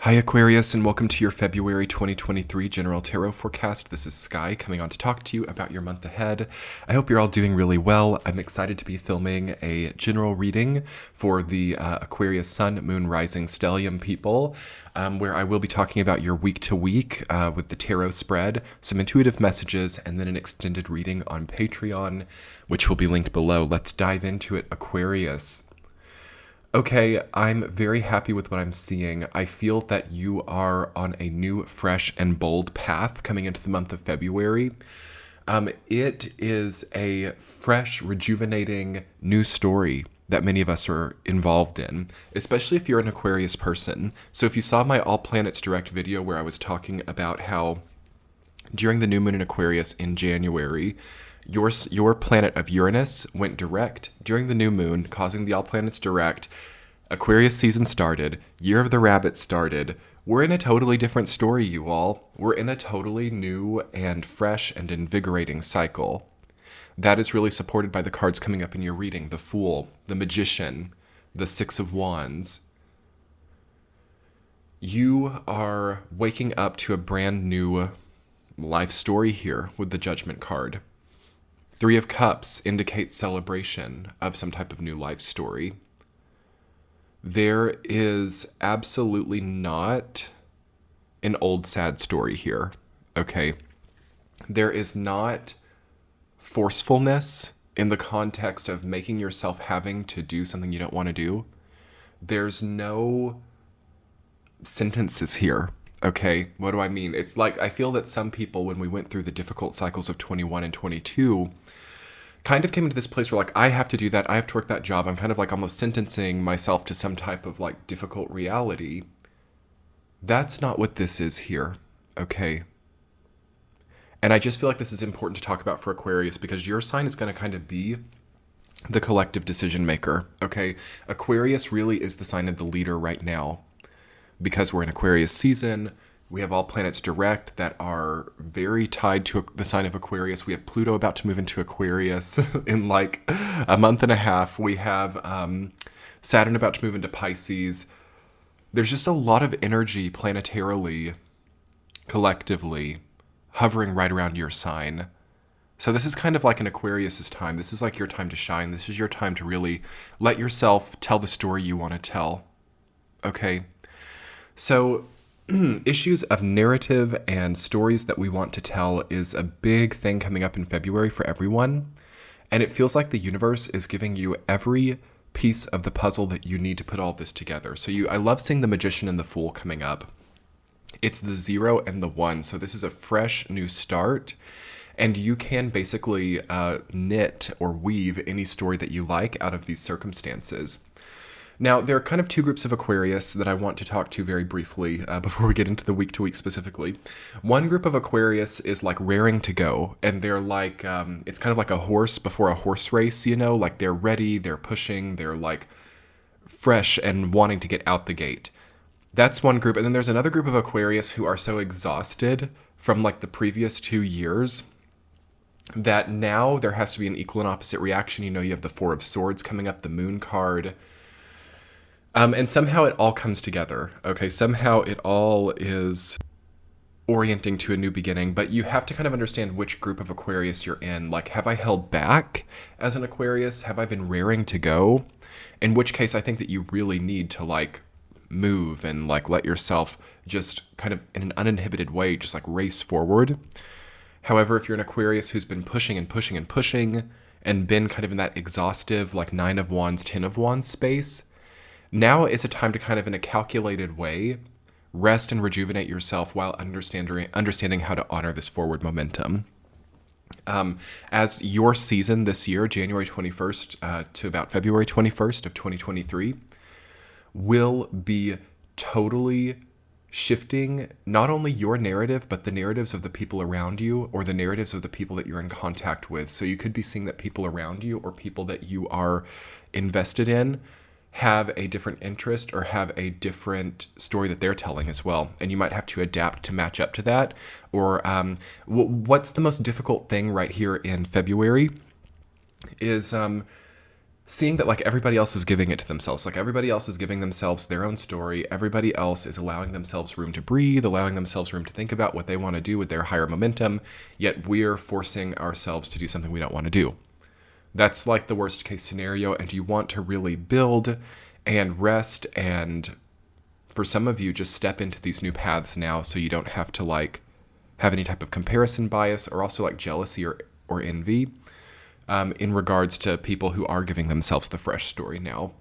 Hi Aquarius, and welcome to your February 2023 General Tarot Forecast. This is Sky coming on to talk to you about your month ahead. I hope you're all doing really well. I'm excited to be filming a general reading for the Aquarius Sun, Moon, Rising, Stellium people, where I will be talking about your week to week with the tarot spread, some intuitive messages, and then an extended reading on Patreon, which will be linked below. Let's dive into it, Aquarius. Okay, I'm very happy with what I'm seeing. I feel that you are on a new, fresh, and bold path coming into the month of February. It is a fresh, rejuvenating new story that many of us are involved in, especially if you're an Aquarius person. So if you saw my All Planets Direct video where I was talking about how during the new moon in Aquarius in January, your planet of Uranus went direct during the new moon, causing the All Planets Direct. Aquarius season started. Year of the Rabbit started. We're in a totally different story, you all. We're in a totally new and fresh and invigorating cycle. That is really supported by the cards coming up in your reading. The Fool, the Magician, the Six of Wands. You are waking up to a brand new life story here with the Judgment card. Three of Cups indicates celebration of some type of new life story. There is absolutely not an old sad story here, okay? There is not forcefulness in the context of making yourself having to do something you don't want to do. There's no sentences here. Okay, what do I mean? It's like I feel that some people, when we went through the difficult cycles of 21 and 22, kind of came into this place where like, I have to do that, I have to work that job. I'm kind of like almost sentencing myself to some type of like difficult reality. That's not what this is here, okay? And I just feel like this is important to talk about for Aquarius because your sign is going to kind of be the collective decision maker, okay? Aquarius really is the sign of the leader right now. Because we're in Aquarius season, we have all planets direct that are very tied to the sign of Aquarius. We have Pluto about to move into Aquarius in like a month and a half. We have Saturn about to move into Pisces. There's just a lot of energy planetarily, collectively, hovering right around your sign. So this is kind of like an Aquarius's time. This is like your time to shine. This is your time to really let yourself tell the story you want to tell. Okay? So issues of narrative and stories that we want to tell is a big thing coming up in February for everyone. And it feels like the universe is giving you every piece of the puzzle that you need to put all this together. So I love seeing the Magician and the Fool coming up. It's the 0 and the 1. So this is a fresh new start. And you can basically knit or weave any story that you like out of these circumstances. Now, there are kind of two groups of Aquarius that I want to talk to very briefly before we get into the week-to-week specifically. One group of Aquarius is like raring to go, and they're like, it's kind of like a horse before a horse race, you know? Like they're ready, they're pushing, they're like fresh and wanting to get out the gate. That's one group. And then there's another group of Aquarius who are so exhausted from like the previous 2 years that now there has to be an equal and opposite reaction. You know, you have the Four of Swords coming up, the Moon card. And somehow it all comes together, okay? Somehow it all is orienting to a new beginning, but you have to kind of understand which group of Aquarius you're in. Like, have I held back as an Aquarius? Have I been raring to go? In which case, I think that you really need to, like, move and, like, let yourself just kind of in an uninhibited way just, like, race forward. However, if you're an Aquarius who's been pushing and pushing and pushing and been kind of in that exhaustive, like, 9 of Wands, 10 of Wands space, now is a time to kind of, in a calculated way, rest and rejuvenate yourself while understanding how to honor this forward momentum. As your season this year, January 21st to about February 21st of 2023, will be totally shifting not only your narrative, but the narratives of the people around you or the narratives of the people that you're in contact with. So you could be seeing that people around you or people that you are invested in have a different interest or have a different story that they're telling as well. And you might have to adapt to match up to that. Or what's the most difficult thing right here in February is seeing that like everybody else is giving it to themselves. Like everybody else is giving themselves their own story. Everybody else is allowing themselves room to breathe, allowing themselves room to think about what they want to do with their higher momentum. Yet we're forcing ourselves to do something we don't want to do. That's like the worst case scenario. And you want to really build and rest, and for some of you, just step into these new paths now so you don't have to like have any type of comparison bias or also like jealousy or envy in regards to people who are giving themselves the fresh story now.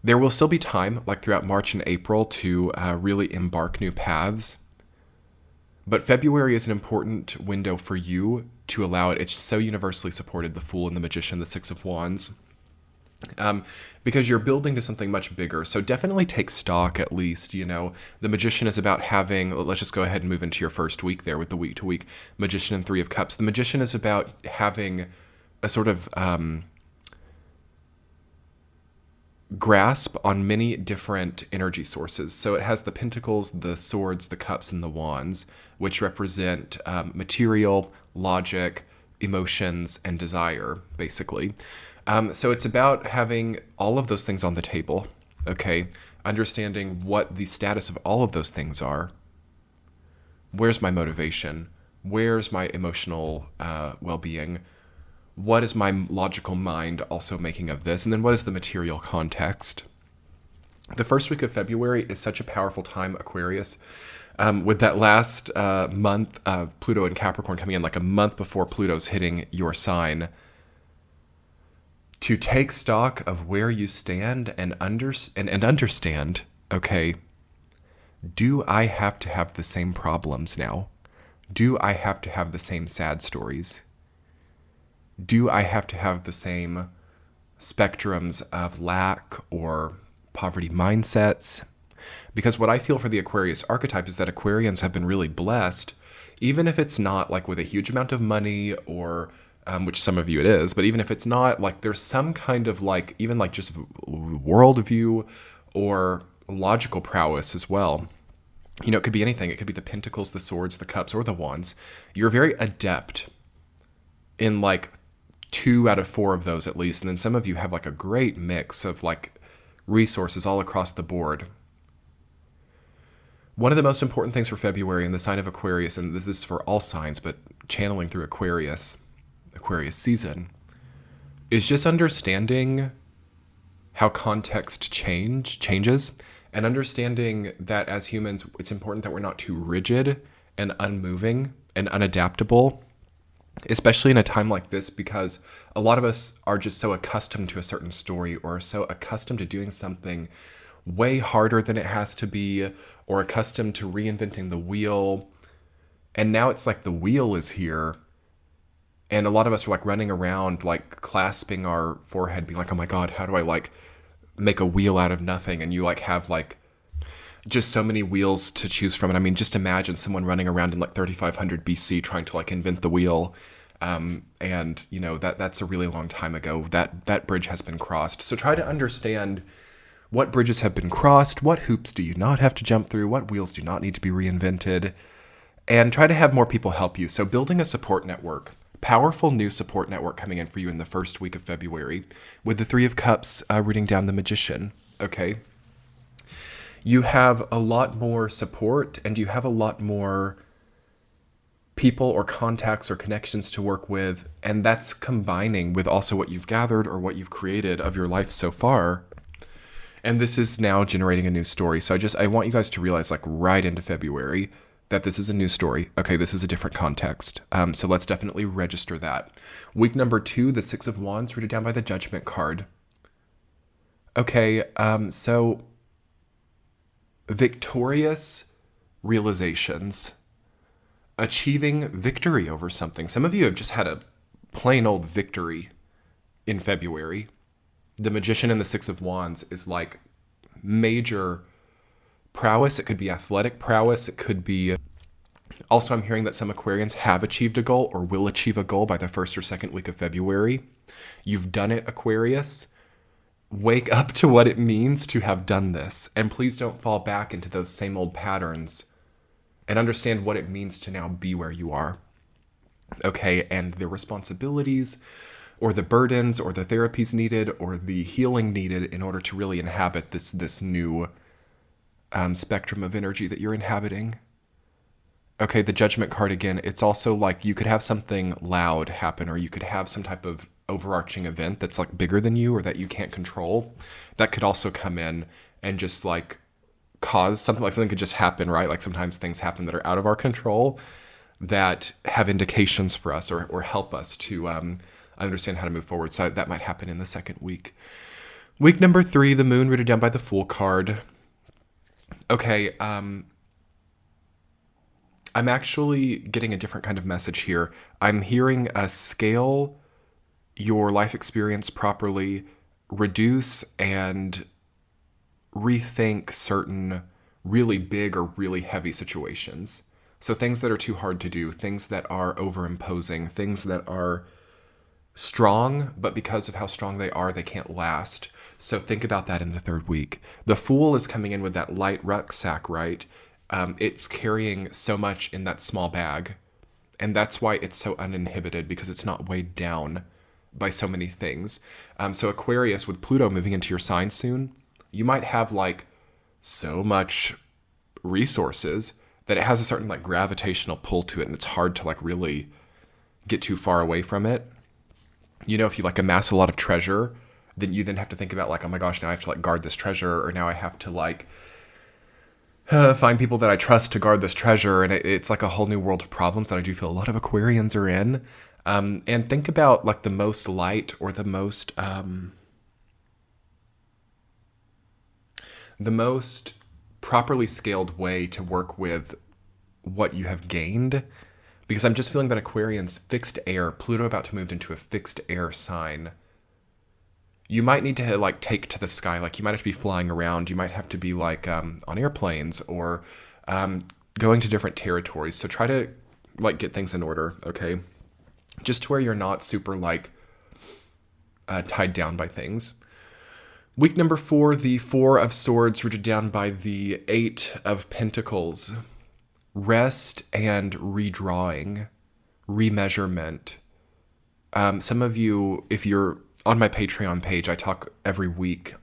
There will still be time, like throughout March and April, to really embark new paths. But February is an important window for you to allow it. It's so universally supported, the Fool and the Magician, the Six of Wands, because you're building to something much bigger. So definitely take stock at least, you know. The Magician is about having, let's just go ahead and move into your first week there with the week-to-week Magician and Three of Cups. The Magician is about having a sort of grasp on many different energy sources. So it has the Pentacles, the Swords, the Cups, and the Wands, which represent material, logic, emotions, and desire, basically. So it's about having all of those things on the table, okay? Understanding what the status of all of those things are. Where's my motivation? Where's my emotional well-being? What is my logical mind also making of this? And then what is the material context? The first week of February is such a powerful time, Aquarius. With that last month of Pluto and Capricorn coming in, like a month before Pluto's hitting your sign, to take stock of where you stand and understand, okay, do I have to have the same problems now? Do I have to have the same sad stories? Do I have to have the same spectrums of lack or poverty mindsets? Because what I feel for the Aquarius archetype is that Aquarians have been really blessed, even if it's not like with a huge amount of money or, which some of you it is, but even if it's not, like there's some kind of like, even like just worldview or logical prowess as well. You know, it could be anything. It could be the Pentacles, the Swords, the Cups, or the Wands. You're very adept in like 2 out of 4 of those at least. And then some of you have like a great mix of like resources all across the board. One of the most important things for February in the sign of Aquarius, and this is for all signs, but channeling through Aquarius season, is just understanding how context changes, and understanding that as humans, it's important that we're not too rigid and unmoving and unadaptable, especially in a time like this, because a lot of us are just so accustomed to a certain story or so accustomed to doing something way harder than it has to be, or accustomed to reinventing the wheel. And now it's like the wheel is here. And a lot of us are like running around, like clasping our forehead, being like, oh my God, how do I like make a wheel out of nothing? And you like have like just so many wheels to choose from. And I mean, just imagine someone running around in like 3500 BC trying to like invent the wheel. And you know, that's a really long time ago. That bridge has been crossed. So try to understand what bridges have been crossed, what hoops do you not have to jump through, what wheels do not need to be reinvented, and try to have more people help you. So building a support network, powerful new support network coming in for you in the first week of February with the Three of Cups reading down the Magician, okay? You have a lot more support and you have a lot more people or contacts or connections to work with, and that's combining with also what you've gathered or what you've created of your life so far. And this is now generating a new story. So I want you guys to realize like right into February that this is a new story. Okay, this is a different context. So let's definitely register that. Week number 2, the Six of Wands, rooted down by the Judgment card. Okay, so victorious realizations, achieving victory over something. Some of you have just had a plain old victory in February. The Magician and the Six of Wands is like major prowess. It could be athletic prowess. It could be... Also, I'm hearing that some Aquarians have achieved a goal or will achieve a goal by the first or second week of February. You've done it, Aquarius. Wake up to what it means to have done this. And please don't fall back into those same old patterns, and understand what it means to now be where you are. Okay, and the responsibilities, or the burdens or the therapies needed or the healing needed in order to really inhabit this new spectrum of energy that you're inhabiting. Okay, the Judgment card again, it's also like you could have something loud happen, or you could have some type of overarching event that's like bigger than you or that you can't control. That could also come in and just like cause something, like something could just happen, right? Like sometimes things happen that are out of our control that have indications for us or help us to understand how to move forward. So that might happen in the second week. Week number 3, the moon rooted down by the Fool card. Okay, I'm actually getting a different kind of message here. I'm hearing a scale your life experience properly, reduce and rethink certain really big or really heavy situations. So things that are too hard to do, things that are overimposing, things that are strong, but because of how strong they are, they can't last. So think about that in the third week. The Fool is coming in with that light rucksack, right? It's carrying so much in that small bag. And that's why it's so uninhibited, because it's not weighed down by so many things. So Aquarius, with Pluto moving into your sign soon, you might have like so much resources that it has a certain like gravitational pull to it, and it's hard to like really get too far away from it. You know, if you like amass a lot of treasure, then you then have to think about like, oh my gosh, now I have to like guard this treasure, or now I have to like find people that I trust to guard this treasure, and it's like a whole new world of problems that I do feel a lot of Aquarians are in. And think about like the most light or the most properly scaled way to work with what you have gained. Because I'm just feeling that Aquarians, fixed air, Pluto about to move into a fixed air sign. You might need to like take to the sky, like you might have to be flying around. You might have to be like on airplanes or going to different territories. So try to like get things in order, okay? Just to where you're not super like tied down by things. Week number 4, the 4 of Swords rooted down by the 8 of Pentacles. Rest and redrawing, remeasurement. Some of you, if you're on my Patreon page, I talk every week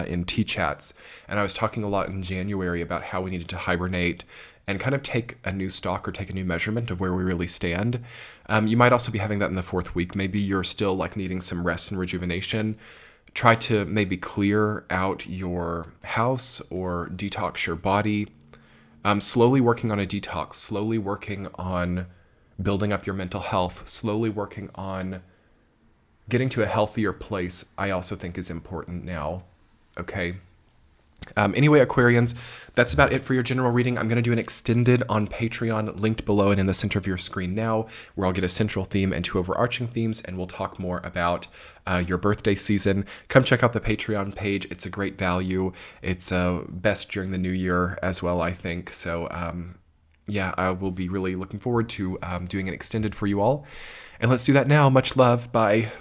in T-chats, and I was talking a lot in January about how we needed to hibernate and kind of take a new stock or take a new measurement of where we really stand. You might also be having that in the 4th week. Maybe you're still like needing some rest and rejuvenation. Try to maybe clear out your house or detox your body. Slowly working on a detox, slowly working on building up your mental health, slowly working on getting to a healthier place, I also think is important now. Okay. Anyway, Aquarians, that's about it for your general reading. I'm going to do an extended on Patreon, linked below and in the center of your screen now, where I'll get a central theme and 2 overarching themes, and we'll talk more about your birthday season. Come check out the Patreon page. It's a great value. It's best during the new year as well, I think. So, yeah, I will be really looking forward to doing an extended for you all. And let's do that now. Much love. Bye.